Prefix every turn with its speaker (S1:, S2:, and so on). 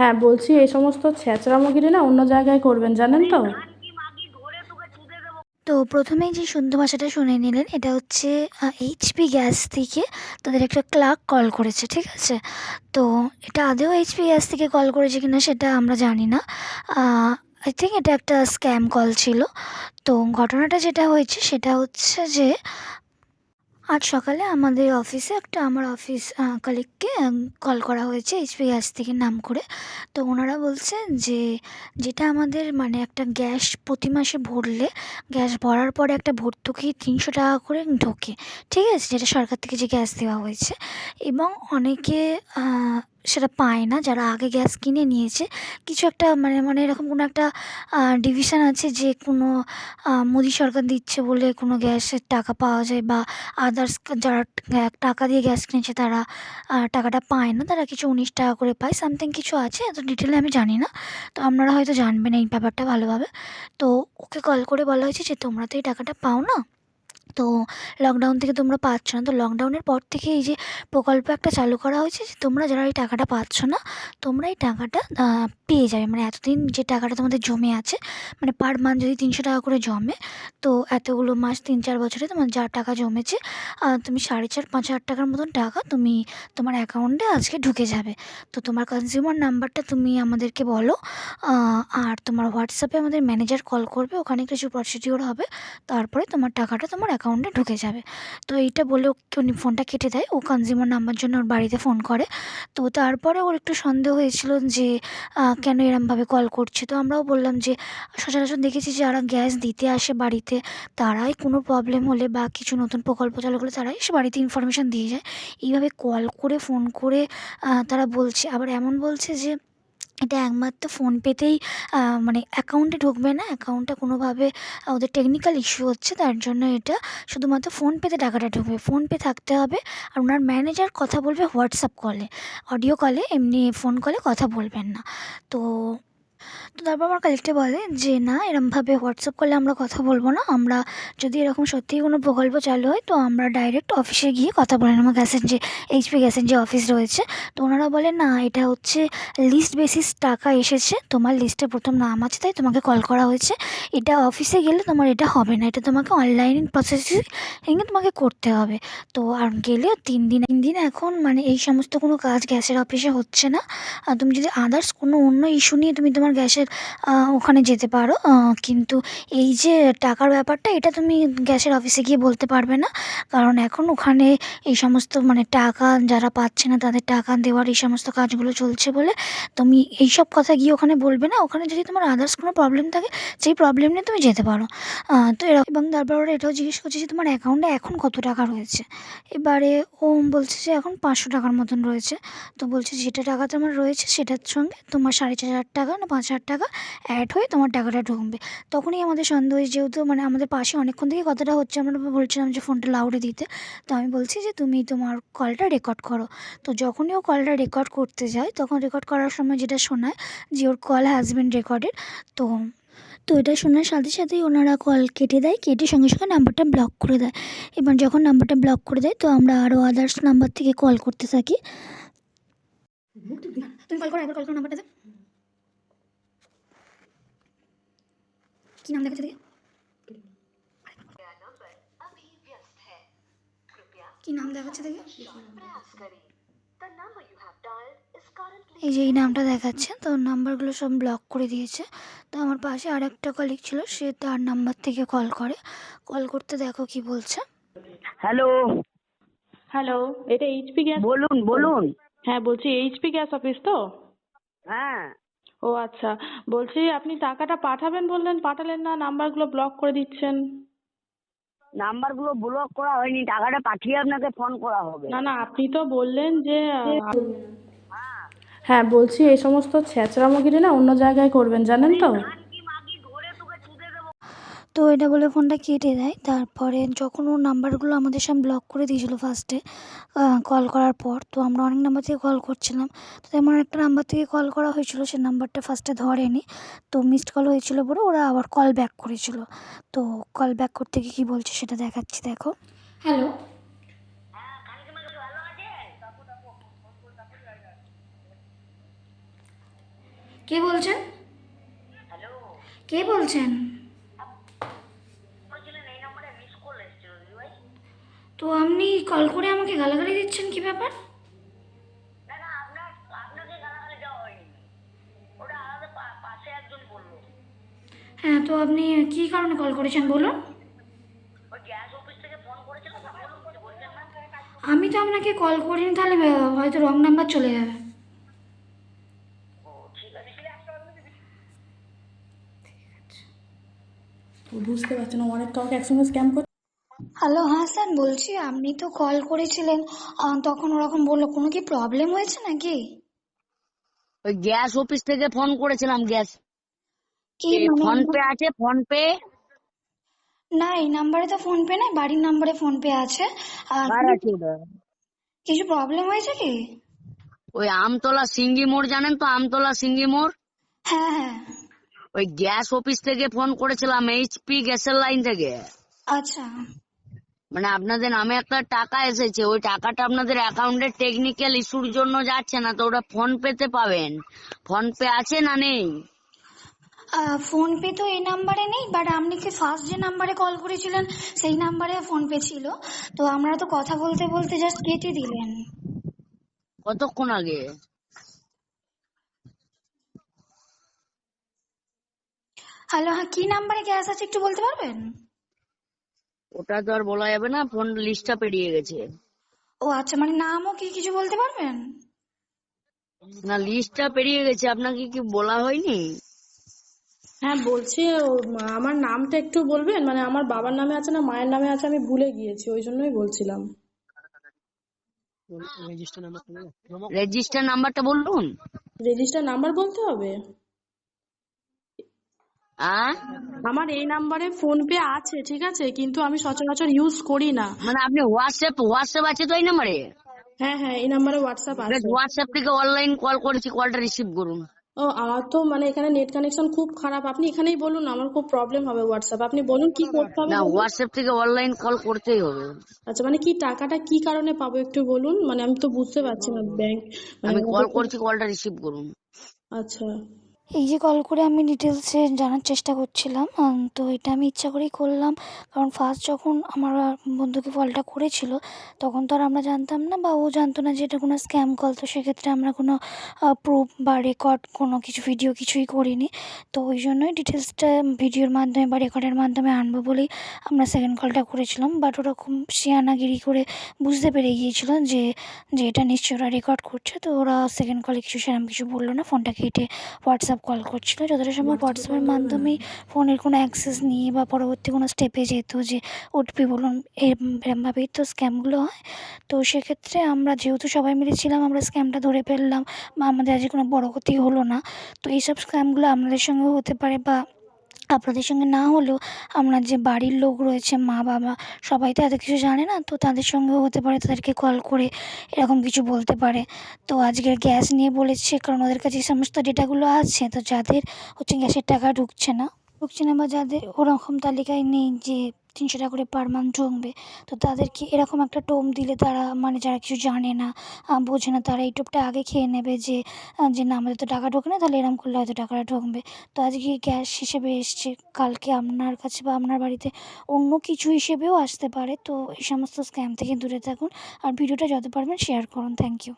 S1: হ্যাঁ, বলছি এই সমস্ত ছ্যাঁচড়ামোগিরি না অন্য জায়গায় করবেন, জানেন তো?
S2: তো প্রথমেই যে শুদ্ধ ভাষাটা শুনে নিলেন, এটা হচ্ছে এইচপি গ্যাস থেকে তাদের একটা ক্লার্ক কল করেছে, ঠিক আছে? তো এটা আদৌ এইচপি গ্যাস থেকে কল করেছে কিনা সেটা আমরা জানি না। আই থিঙ্ক এটা একটা স্ক্যাম কল ছিল। তো ঘটনাটা যেটা হয়েছে সেটা হচ্ছে যে আজ সকালে আমাদের অফিসে আমার অফিস কলিগকে কল করা হয়েছে এইচপি গ্যাস থেকে নাম করে। তো ওনারা বলছেন যে যেটা আমাদের মানে একটা গ্যাস প্রতি মাসে ভরলে গ্যাস ভরার পরে একটা ভর্তুকি ৩০০ টাকা করে ঢোকে, ঠিক আছে? যেটা সরকার থেকে যে গ্যাস দেওয়া হয়েছে, এবং অনেকে সেটা পায় না যারা আগে গ্যাস কিনে নিয়েছে। কিছু একটা মানে মানে এরকম কোনো একটা ডিভিশন আছে যে কোনো মোদি সরকার দিচ্ছে বলে কোনো গ্যাসের টাকা পাওয়া যায়, বা আদার্স যারা টাকা দিয়ে গ্যাস কিনেছে তারা টাকাটা পায় না। তারা কিছু ১৯ টাকা করে পায়, সামথিং কিছু আছে। এত ডিটেলে আমি জানি না। তো আপনারা হয়তো জানবেন এই ব্যাপারটা ভালোভাবে। তো ওকে কল করে বলা হয়েছে যে তোমরা তো এই টাকাটা পাও না। তো লকডাউন থেকে তোমরা পাচ্ছ না। তো লকডাউনের পর থেকে এই যে প্রকল্প একটা চালু করা হয়েছে যে তোমরা যারা এই টাকাটা পাচ্ছ না, তোমরা এই টাকাটা পেয়ে যাবে। মানে এতদিন যে টাকাটা তোমাদের জমে আছে, মানে পার মান্থ যদি ৩০০ টাকা করে জমে, তো এতগুলো মাস ৩-৪ বছরে তোমার যা টাকা জমেছে, তুমি ৪,৫০০-৫,০০০ টাকার মতন টাকা তুমি তোমার অ্যাকাউন্টে আজকে ঢুকে যাবে। তো তোমার কনজিউমার নাম্বারটা তুমি আমাদেরকে বলো, আর তোমার হোয়াটসঅ্যাপে আমাদের ম্যানেজার কল করবে। ওখানে কিছু প্রসিডিওর হবে। তারপরে তোমার টাকাটা তোমার অ্যাকাউন্টে ঢুকে যাবে। তো এইটা বলে ওকে উনি ফোনটা কেটে দেয়। ও কনজিউমার নাম্বার জন্য ওর বাড়িতে ফোন করে। তো তারপরে ওর একটু সন্দেহ হয়েছিল যে কেন এরমভাবে কল করছে। তো আমরাও বললাম যে সচরাচর দেখেছি যারা গ্যাস দিতে আসে বাড়িতে, তারাই কোনো প্রবলেম হলে বা কিছু নতুন প্রকল্প চালু করলে তারাই এসে বাড়িতে ইনফরমেশান দিয়ে যায়। এইভাবে কল করে ফোন করে তারা বলছে, আবার এমন বলছে যে এটা একমাত্র ফোনপেতেই মানে অ্যাকাউন্টে ঢুকবে না। অ্যাকাউন্টটা কোনোভাবে ওদের টেকনিক্যাল ইস্যু হচ্ছে, তার জন্য এটা শুধুমাত্র ফোনপেতে টাকাটা ঢুকবে। ফোনপে থাকতে হবে। আর ওনার ম্যানেজার কথা বলবে হোয়াটসঅ্যাপ কলে, অডিও কলে, এমনি ফোন কলে কথা বলবেন না। তো তো তারপর আমার কালেক্টর বলে যে না, এরমভাবে হোয়াটসঅ্যাপ করলে আমরা কথা বলবো না। আমরা যদি এরকম সত্যিই কোনো প্রকল্প চালু হয় তো আমরা ডাইরেক্ট অফিসে গিয়ে কথা বলে নেবো, গ্যাসের যে এইচপি গ্যাসের যে অফিস রয়েছে। তো ওনারা বলে না, এটা হচ্ছে লিস্ট বেসিস টাকা এসেছে, তোমার লিস্টে প্রথম নাম আছে তাই তোমাকে কল করা হয়েছে। এটা অফিসে গেলে তোমার এটা হবে না, এটা তোমাকে অনলাইন প্রসেসিংয়ে তোমাকে করতে হবে। তো আর গেলেও 3 দিন এখন মানে এই সমস্ত কোনো কাজ গ্যাসের অফিসে হচ্ছে না। তুমি যদি আদার্স কোনো অন্য ইস্যু নিয়ে তুমি তোমার গ্যাসের ওখানে যেতে পারো। কিন্তু এই যে টাকার ব্যাপারটা, এটা তুমি গ্যাসের অফিসে গিয়ে বলতে পারবে না। কারণ এখন ওখানে এই সমস্ত মানে টাকা যারা পাচ্ছে না তাদের টাকা দেওয়ার এই সমস্ত কাজগুলো চলছে বলে তুমি এইসব কথা গিয়ে ওখানে বলবে না। ওখানে যদি তোমার আদার্স কোনো প্রবলেম থাকে, সেই প্রবলেম নিয়ে তুমি যেতে পারো। তো এবং তারপর ওরা এটাও জিজ্ঞেস করছে যে তোমার অ্যাকাউন্টে এখন কত টাকা রয়েছে। এবারে ও বলছে যে এখন ৫০০ টাকার মতন রয়েছে। তো বলছে যেটা টাকা তোমার রয়েছে সেটার সঙ্গে তোমার ৪,৫০০ টাকা না ৫,০০০ টাকা অ্যাড হয়ে তোমার টাকাটা ঢুকবে। তখনই আমাদের সন্দেহ হয়েছে, যেহেতু মানে আমাদের পাশে অনেকক্ষণ থেকেই কথাটা হচ্ছে, আমরা বলছিলাম যে ফোনটা লাউডে দিতে। তো আমি বলছি যে তুমি তোমার কলটা রেকর্ড করো। তো যখনই ও কলটা রেকর্ড করতে যায়, তখন রেকর্ড করার সময় যেটা শোনায় যে ওর কল হ্যাজ বিন রেকর্ডেড। তো তো এটা শোনার সাথে সাথেই ওনারা কল কেটে দেয়, কেটে সঙ্গে সঙ্গে নাম্বারটা ব্লক করে দেয়। এবার যখন নাম্বারটা ব্লক করে দেয়, তো আমরা আরও আদার্স নাম্বার থেকে কল করতে থাকি। তুমি কল করো, একবার কল করো নাম্বারটা দে। কি নাম দেখাচ্ছে দেখি, কি নাম দেখাচ্ছে দেখি। এই যে এই নামটা দেখাচ্ছে, তো নাম্বারগুলো সব ব্লক করে দিয়েছে। তো আমার পাশে আর একটা কলিগ ছিল, সে তার নাম্বার থেকে কল করে। কল করতে দেখো কি বলছে।
S3: হ্যালো,
S1: হ্যালো, এটা এইচপি গ্যাস
S3: বলুন
S1: তো?
S3: বলুন।
S1: হ্যাঁ, বলছি এইচপি গ্যাস অফিস তো?
S3: হ্যাঁ,
S1: ও আচ্ছা, বলছি আপনি টাকাটা পাঠাবেন বললেন, পাঠালেন না, নাম্বারগুলো ব্লক করে দিচ্ছেন।
S3: নাম্বারগুলো ব্লক করা হয়নি, টাকাটা পাঠিয়ে আপনাকে ফোন করা হবে।
S1: না না, আপনি তো বললেন যে হ্যাঁ, বলছি এই সমস্ত ছ্যাঁচড়ামোগিরি না অন্য জায়গায় করবেন, জানেন তো?
S2: তো এটা বলে ফোনটা কেটে দেয়। তারপরে যখন ওর নাম্বারগুলো আমাদের সামনে ব্লক করে দিয়েছিলো ফার্স্টে কল করার পর, তো আমরা অনেক নাম্বার থেকে কল করছিলাম। তো তেমন একটা নাম্বার থেকে কল করা হয়েছিল, সে নাম্বারটা ফার্স্টে ধরেনি। তো মিসড কল হয়েছিল বলে ওরা আবার কল ব্যাক করেছিল। তো কল ব্যাক করতে গিয়ে কী বলছে সেটা দেখাচ্ছি, দেখো। হ্যালো, কে বলছেন?
S3: হ্যালো,
S2: কে বলছেন?
S3: বলছিলেন এই নম্বরে মিস কল এসেছিল দিদি ভাই।
S2: তো আপনি কল করে আমাকে গালাগালি দিচ্ছেন, কি ব্যাপার?
S3: না না, আপনাকে গালাগালি দেওয়া হয়নি, ওটা আলাদা পাশে একজন বললো।
S2: হ্যাঁ, তো আপনি কী কারণে কল করেছেন বলুন?
S3: ওই গ্যাস অফিস থেকে ফোন করেছিল, তা বলুন কিছু বলছেন না।
S2: আমি তো আপনাকে কল করিনি, তাহলে হয়তো রং নাম্বার চলে যাবে।
S3: ও ঠিক আছে।
S1: ও বুঝতে পারছে না, অনেক কাউকে একসঙ্গে স্ক্যাম করছে।
S2: হ্যালো, হ্যাঁ স্যার বলছি, আপনি তো কল করেছিলেন, তখন ওরকম বললো, কোনো কি প্রবলেম হয়েছে নাকি?
S3: ওই গ্যাস অফিস থেকে ফোন করেছিলাম, গ্যাস
S2: কি মানে?
S3: ফোন পে আছে, ফোন পে।
S2: না, এই নাম্বারে তো ফোন পে নাই, বাড়ির নাম্বারে ফোন পে আছে।
S3: কার আছে ওটা?
S2: কিছু প্রবলেম হয়েছে কি?
S3: ওই আমতলা সিঙ্গি মোড় জানেন তো, আমতলা সিঙ্গি মোড়,
S2: হ্যাঁ হ্যাঁ।
S3: ওই গ্যাস অফিস থেকে ফোন করেছিলাম, এইচপি গ্যাসের লাইন থেকে।
S2: আচ্ছা।
S3: মানে আপনাদের নামে একটা টাকা এসেছে, ওই টাকাটা আপনাদের অ্যাকাউন্টে টেকনিক্যাল ইস্যুর জন্য যাচ্ছে না, তো ওটা ফোন পেতে পাবেন। ফোন পে আছে না নেই?
S2: ফোন পে তো এই নাম্বারে নেই, বাট আপনি কি ফার্স্ট যে নাম্বারে কল করেছিলেন সেই নাম্বারে ফোন পে ছিল। তো আমরা তো কথা বলতে বলতে জাস্ট কেটে দিলেন।
S3: কতক্ষণ আগে?
S2: হ্যালো, হ্যাঁ, কি নাম্বারে গ্যাস আছে একটু বলতে পারবেন?
S3: ওটা তো আর বলা যাবে না, ফোন লিস্টটা পেরিয়ে গেছে।
S2: ও আচ্ছা, মানে নামও কি কিছু বলতে পারবেন?
S3: না, লিস্টটা পেরিয়ে গেছে, আপনাকে কি বলা হয়নি?
S1: হ্যাঁ বলছি, আমার নামটা একটু বলবেন, মানে আমার বাবার নামে আছে না মায়ের নামে আছে, আমি ভুলে গিয়েছি, ওই জন্যই বলছিলাম।
S3: রেজিস্টার নাম্বারটা বলুন।
S1: রেজিস্টার নাম্বার বলতে হবে? আমার এই নাম্বারে ফোন পে আছে, ঠিক আছে, কিন্তু আমি সচরাচর ইউজ করি না।
S3: মানে আপনি হোয়াটসঅ্যাপ আছে তো এই নাম্বারে?
S1: হ্যাঁ হ্যাঁ, এই নাম্বারে হোয়াটসঅ্যাপ আছে।
S3: হোয়াটসঅ্যাপ থেকে অনলাইন কল করেছি, কলটা রিসিভ করুন।
S1: ও, আমার তো মানে এখানে নেট কানেকশন খুব খারাপ, আপনি এখানেই বলুন, আমার খুব প্রবলেম হবে হোয়াটসঅ্যাপ, আপনি বলুন কি করতে হবে
S3: না,
S1: বলুন।
S3: হোয়াটসঅ্যাপ থেকে অনলাইন কল করতেই হবে।
S1: আচ্ছা, মানে কি টাকাটা কি কারণে পাবো একটু বলুন, মানে আমি তো বুঝতে পারছি না ব্যাংক, মানে
S3: আমি কল
S1: আমাদের তো।
S3: করছি, কলটা রিসিভ করুন।
S1: আচ্ছা।
S2: এই যে কল করে আমি ডিটেলসে জানার চেষ্টা করছিলাম, তো এটা আমি ইচ্ছা করেই করলাম, কারণ ফার্স্ট যখন আমার বন্ধুকে কলটা করেছিল তখন তো আর আমরা জানতাম না, বা ও জানতো না যে এটা কোনো স্ক্যাম কল। তো সেক্ষেত্রে আমরা কোনো প্রুফ বা রেকর্ড কোনো কিছু ভিডিও কিছুই করিনি। তো ওই জন্যই ডিটেলসটা ভিডিওর মাধ্যমে বা রেকর্ডের মাধ্যমে আনবো বলেই আমরা সেকেন্ড কলটা করেছিলাম। বাট ওরা খুব শিয়ানাগিরি করে বুঝতে পেরে গিয়েছিল যে যে এটা নিশ্চয়ই ওরা রেকর্ড করছে। তো ওরা সেকেন্ড কলে সেরকম কিছু বললো না, ফোনটা কেটে হোয়াটসঅ্যাপ কল করছিল। যতটা সম্ভব হোয়াটসঅ্যাপের মাধ্যমেই ফোনের কোনো অ্যাক্সেস নিয়ে বা পরবর্তী কোনো স্টেপে যেত, যে ওটিপি বলুন, এরমভাবেই তো স্ক্যামগুলো হয়। তো সেক্ষেত্রে আমরা যেহেতু সবাই মিলে ছিলাম, আমরা স্ক্যামটা ধরে ফেললাম, বা আমাদের আজকে কোনো বড় ক্ষতি হলো না। তো এইসব স্ক্যামগুলো আপনাদের সঙ্গেও হতে পারে, বা আপনাদের সঙ্গে না হলেও আপনার যে বাড়ির লোক রয়েছে, মা বাবা, সবাই তো এত কিছু জানে না, তো তাদের সঙ্গেও হতে পারে, তাদেরকে কল করে এরকম কিছু বলতে পারে। তো আজকের গ্যাস নিয়ে বলেছে, কারণ ওদের কাছে এই সমস্ত ডেটাগুলো আছে। তো যাদের হচ্ছে গ্যাসের টাকা ঢুকছে না বা যাদের ওরকম তালিকায় নেই যে 300 টাকা করে পার মান্থ ঢুকবে, তো তাদেরকে এরকম একটা টোপ দিলে তারা, মানে যারা কিছু জানে না, বোঝে না, তারা এই টোপটা আগে খেয়ে নেবে যে যে না, আমাদের তো টাকা ঢোকে না, তাহলে এরকম করলে হয়তো টাকাটা ঢুকবে। তো আজকে গ্যাস হিসেবে এসছে, কালকে আপনার কাছে বা আপনার বাড়িতে অন্য কিছু হিসেবেও আসতে পারে। তো এই সমস্ত স্ক্যাম থেকে দূরে থাকুন, আর ভিডিওটা যত পারবেন শেয়ার করুন। Thank you.